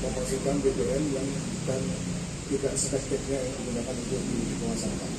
memasukkan BBM yang dan tidak sebaik-baiknya yang digunakan untuk di masyarakat.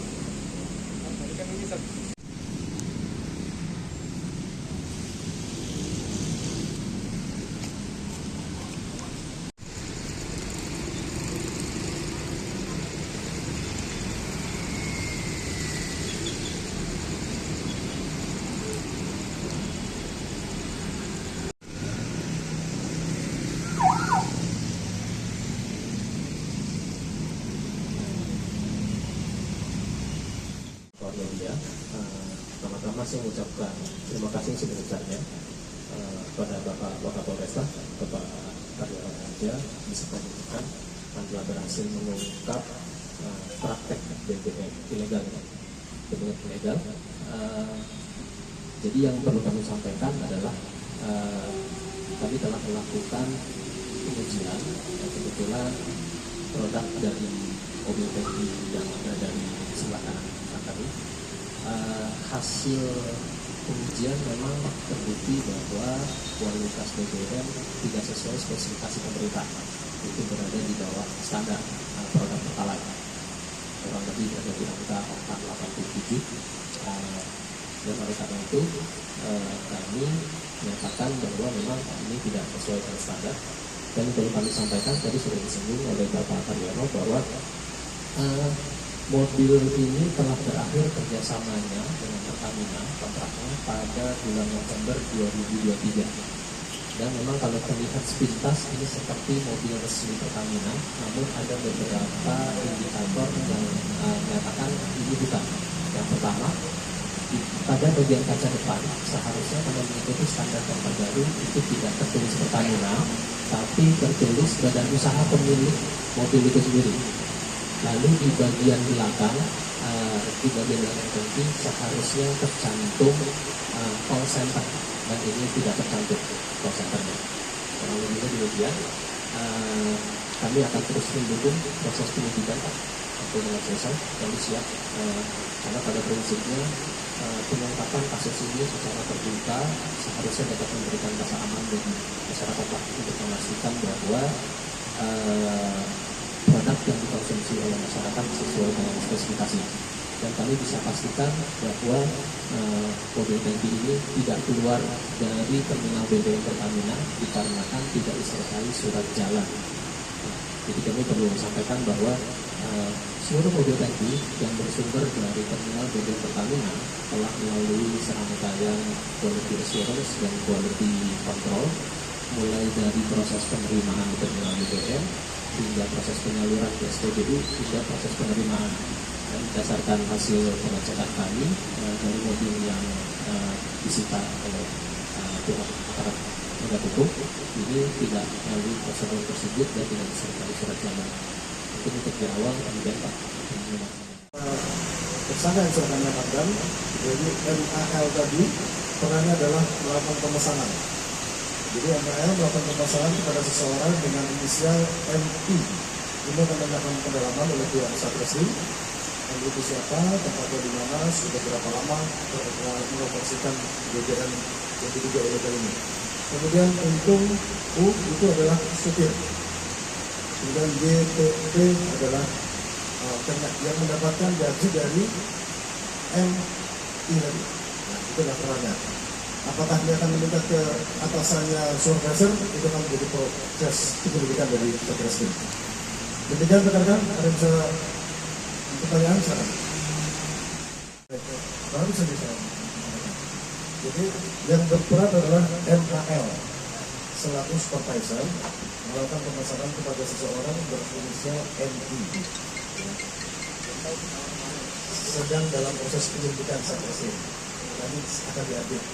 Pertama-tama saya mengucapkan terima kasih sebesar-besarnya kepada Bapak Kapolresta, Bapak Karyawan Raja, beserta jajaran yang telah berhasil mengungkap praktek BBM ilegal. Jadi yang perlu kami sampaikan adalah kami telah melakukan pengujian kebetulan produk dari mobil tangki yang ada dari sebelah kanan kami. Hasil pengujian memang terbukti bahwa kualitas BBM tidak sesuai spesifikasi pemerintah, itu berada di bawah standar produk Pertalite, kurang lebih ada di angka 487. Dan oleh karena itu kami menyatakan bahwa memang ini tidak sesuai dengan standar. Dan perlu kami sampaikan, tadi sudah disinggung oleh Bapak Karyono bahwa mobil ini telah berakhir kerjasamanya dengan Pertamina, kontraknya pada bulan November 2023. Dan memang kalau terlihat sepintas ini seperti mobil resmi Pertamina, namun ada beberapa indikator yang menyatakan ini bukan. Yang pertama, pada bagian kaca depan seharusnya kalau mengikuti standar yang terbaru itu tidak tertulis Pertamina, tapi tertulis badan usaha pemilik mobil itu sendiri. Lalu di bagian belakang tangki seharusnya tercantum call center, dan ini tidak tercantum call centernya. Kurang lebihnya demikian. Kami akan terus mendukung proses penyidikan sampai dengan selesai. Kami siap karena pada prinsipnya pengungkapan kasus ini secara terbuka seharusnya dapat memberikan rasa aman bagi masyarakat untuk memastikan bahwa produk yang dikonsumsi oleh masyarakat sesuai dengan spesifikasi. Dan kami bisa pastikan bahwa mobil tangki ini tidak keluar dari terminal BBM Pertamina dikarenakan tidak disertai surat jalan. Jadi kami perlu sampaikan bahwa seluruh mobil tangki yang bersumber dari terminal BBM Pertamina telah melalui serangkaian quality assurance dan quality control, mulai dari proses penerimaan terminal BBM hingga proses penyaluran ke SPBU hingga proses penerimaan. Dan berdasarkan hasil pengecekan kami dari mobil yang disita oleh pihak aparat penegak hukum ini tidak melalui prosedur tersebut dan tidak disertai surat jalan. Itu untuk di awal, kemudian Pak. Tersangka yang sudah kami amankan, jadi MAL tadi perannya adalah melakukan pemesanan. Jadi MAL melakukan pemesanan kepada seseorang dengan inisial MP. Ini akan dilakukan pendalaman oleh pihak Satreskrim. MP itu siapa, tempatnya di mana, sudah berapa lama mengoperasikan BBM yang diduga ilegal ini. Kemudian untung U itu adalah supir. Kemudian GTP adalah yang mendapatkan gaji dari MI tadi. Nah, itu adalah perannya. Apakah dia akan meminta ke atasannya supervisor, itu akan menjadi proses penyelidikan dari Satreskrim. Demikian rekan-rekan, ada bisa pertanyaan sekarang. Baru saja saya. Jadi yang berperan adalah MAL selaku supervisor melakukan pemesanan kepada seseorang berinisial MI. Sedang dalam proses penyelidikan Satreskrim. Nanti akan diupdate.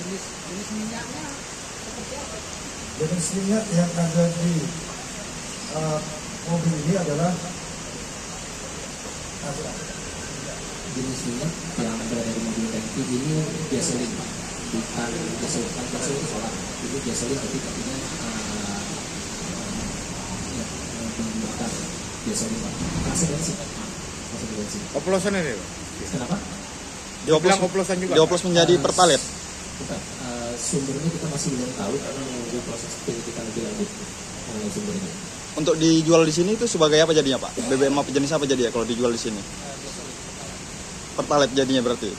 Jenis minyaknya seperti apa? Jenis minyak yang ada di mobil ini adalah jenis minyak yang ada dari mobil tangki ini gasoline, bukan gasoline. Kan gasoline itu solar, ini gasoline tapi artinya bukan gasoline Pak. Masih bensin. Oplosan ini Pak? Kenapa? Dioplos oplosan juga. Dioplos menjadi pertalite. Bukan. Sumbernya kita masih belum tahu karena menunggu proses penyelidikan lebih lanjut. mengenai sumber ini. Untuk dijual di sini itu sebagai apa jadinya Pak? BBM apa jenis apa jadi ya kalau dijual di sini? Pertalite jadinya berarti.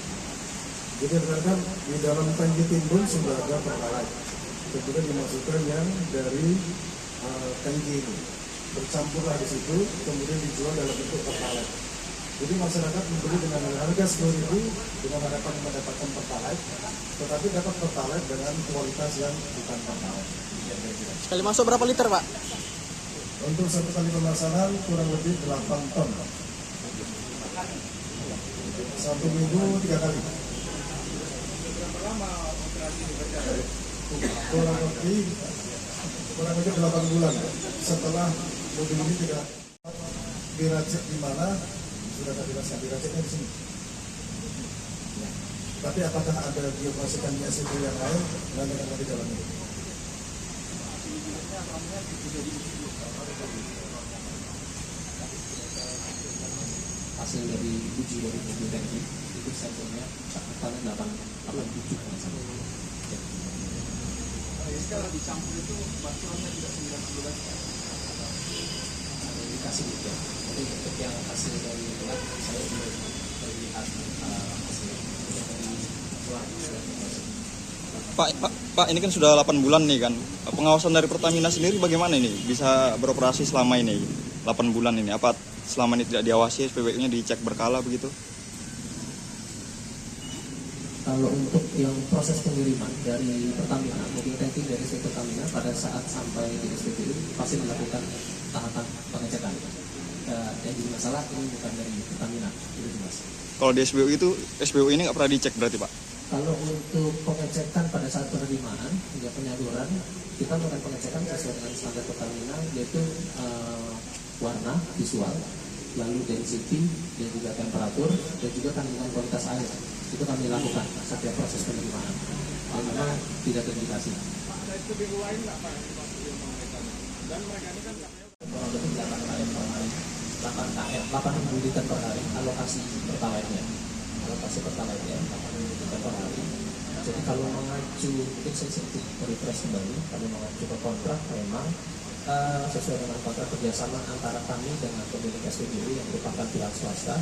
Jadi rekan di dalam tangki timbun sudah ada pertalite. Kemudian dimasukkan yang dari tangki ini. Bercampurlah di situ, kemudian dijual dalam bentuk pertalite. Jadi masyarakat membeli dengan harga 10.000 dengan harapan mendapatkan pertalite, tetapi dapat pertalite dengan kualitas yang bukan pertalite. Sekali masuk berapa liter Pak? Untuk satu kali pemasangan kurang lebih 8 ton. Satu minggu 3 kali. Kurang lebih 8 bulan setelah mobil ini tidak diracik di mana sudah terjelaskan diraciknya di sini. Tapi apakah ada dioperasional SCB yang lain nanti akan di dalam ini. Hasil dari uji dari mobil tangki itu sampelnya cakupannya 87 Kalau dicampur itu batuannya tidak 19. ada indikasi gitu ya. Tapi untuk yang hasil dari lab saya belum melihat hasilnya. Yang dari luar Pak, ini kan sudah 8 bulan nih kan. Pengawasan dari Pertamina sendiri bagaimana ini? Bisa beroperasi selama ini 8 bulan ini. Apa selama ini tidak diawasi, SPBU-nya dicek berkala begitu? Kalau untuk yang proses pengiriman dari Pertamina, mobil tangki dari Pertamina pada saat sampai di SPBU pasti melakukan tahapan pengecekan. Yang jadi masalah ini bukan dari Pertamina, itu jelas. Kalau di SPBU ini nggak pernah dicek berarti Pak? Kalau untuk pengecekan pada saat penerimaan hingga penyaluran, kita melakukan pengecekan sesuai dengan standar Pertamina, yaitu warna visual, lalu density dan juga temperatur dan juga kandungan kualitas air. Itu kami lakukan setiap proses penerimaan. Dan memang tidak terindikasi. Ada SPBU lain nggak Pak yang dimaksudkan mereka? Dan mereka ini kan Kurang lebih 8 KM per hari, 8.000 liter per hari alokasi pertalite-nya. Alokasi pertalite-nya 8.000 liter per hari. Jadi kalau mengacu, mungkin saya sedikit refresh kembali, kalau mengacu ke kontrak memang sesuai dengan kontrak kerjasama antara kami dengan pemilik SPBU yang merupakan pihak swasta.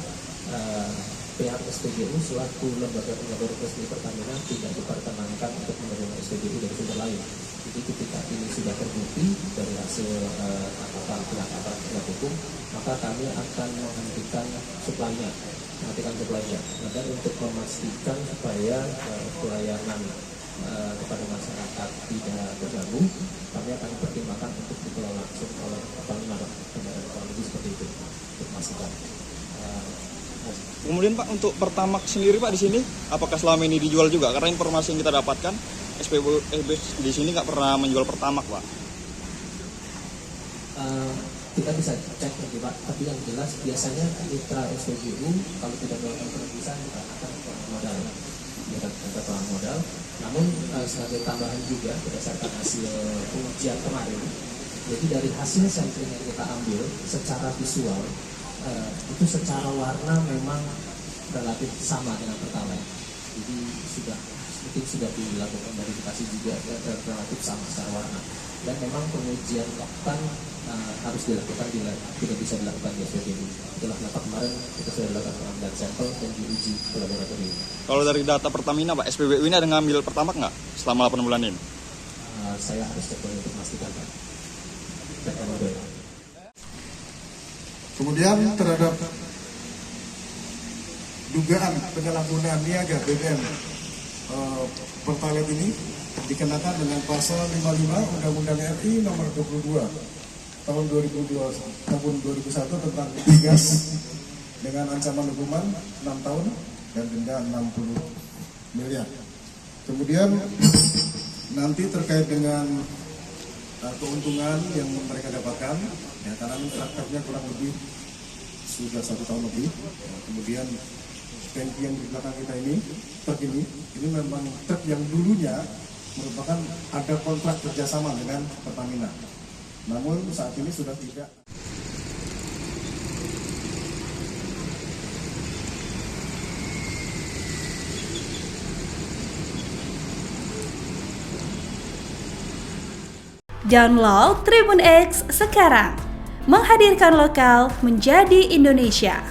Pihak SPBU selaku lembaga resmi Pertamina tidak diperkenankan untuk menerima SPBU dari sumber lain. Jadi ketika ini sudah terbukti dari hasil tangkapan pihak aparat penegak hukum, maka kami akan menghentikan suplainya. Dan untuk memastikan supaya pelayanan kepada masyarakat tidak terganggu, kami akan pertimbangkan untuk dikelola langsung oleh Pertamina kendaraan ekonomi seperti itu untuk memastikan. Kemudian Pak, untuk Pertamax sendiri Pak di sini, apakah selama ini dijual juga? Karena informasi yang kita dapatkan, SPBU di sini nggak pernah menjual Pertamax Pak. Kita bisa cek lagi Pak, tapi yang jelas biasanya mitra SPBU kalau tidak melakukan penebusan kita akan kurang modal, kita kurang modal. Namun sebagai tambahan juga berdasarkan hasil pengujian kemarin, jadi dari hasil sampling yang kita ambil secara visual itu secara warna memang relatif sama dengan Pertalite. Jadi sudah dilakukan verifikasi juga relatif sama secara warna. Dan memang pengujian oktan harus dilakukan tidak bisa dilakukan di SPBU. Setelah kenapa kemarin kita sudah lakukan pengambilan sampel dan diuji ke laboratorium. Kalau dari data Pertamina Pak, SPBU ini ada ngambil Pertamax nggak selama 8 bulan ini? Saya harus cek dulu untuk memastikan Pak. Cek mobil. Kemudian terhadap dugaan penyalahgunaan niaga BBM Pertalite ini dikenakan dengan pasal 55 Undang-Undang RI nomor 22 tahun 2001 tentang migas dengan ancaman hukuman 6 tahun dan denda 60 miliar. Kemudian nanti terkait dengan keuntungan yang mereka dapatkan, ya, karena traktornya kurang lebih sudah 1 tahun lebih. Ya, kemudian tangki yang di belakang kita ini, truk ini memang truk yang dulunya merupakan ada kontrak kerjasama dengan Pertamina. Namun saat ini sudah tidak. Download Tribun X sekarang. Menghadirkan lokal menjadi Indonesia.